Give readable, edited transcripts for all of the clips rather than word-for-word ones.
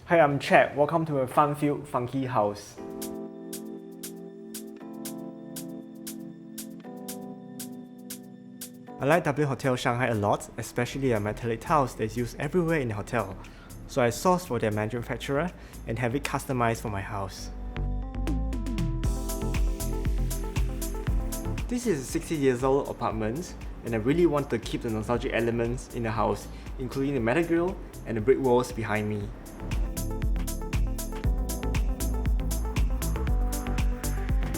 Hi, I'm Chad. Welcome to a fun-filled, funky house. I like W Hotel Shanghai a lot, especially their metallic tiles that's used everywhere in the hotel. So I sourced for their manufacturer and have it customized for my house. This is a 60 years old apartment, and I really want to keep the nostalgic elements in the house, including the metal grille and the brick walls behind me.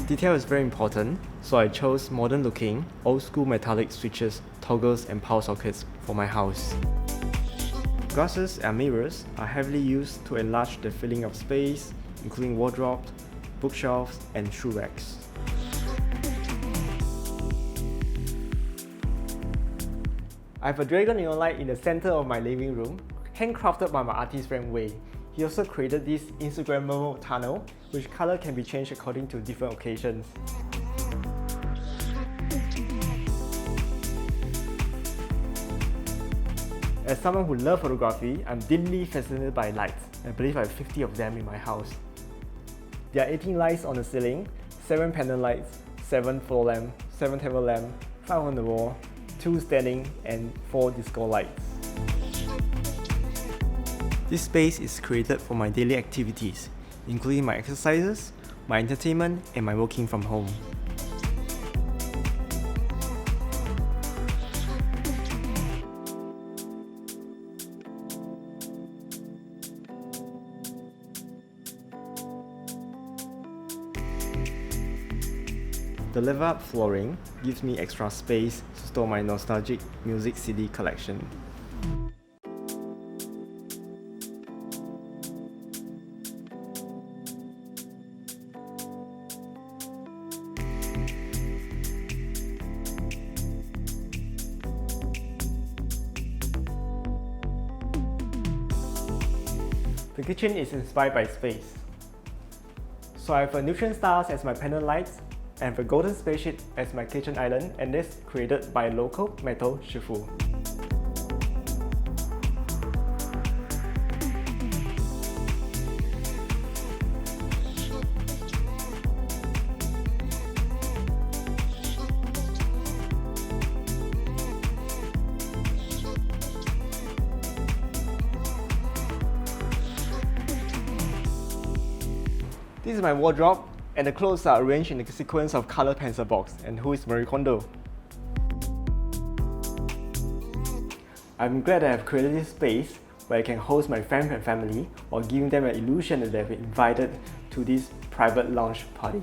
Detail is very important, so I chose modern looking, old school metallic switches, toggles and power sockets for my house. Glasses and mirrors are heavily used to enlarge the feeling of space, including wardrobes, bookshelves and shoe racks. I have a dragon neon light in the center of my living room, handcrafted by my artist friend Wei. He also created this Instagrammable tunnel, which color can be changed according to different occasions. As someone who loves photography, I'm deeply fascinated by lights. I believe I have 50 of them in my house. There are 18 lights on the ceiling, 7 pendant lights, 7 floor lamps, 7 table lamps, 5 on the wall, 2 standing and 4 disco lights. This space is created for my daily activities, including my exercises, my entertainment, and my working from home. The level-up flooring gives me extra space to store my nostalgic music CD collection. The kitchen is inspired by space. So I have a neutron stars as my pendant lights and the golden spaceship as my kitchen island, and this created by local metal shifu. This is my wardrobe, and the clothes are arranged in a sequence of colored pencil box. And who is Marie Kondo? I'm glad I have created this space where I can host my friends and family while giving them an illusion that they've been invited to this private lounge party.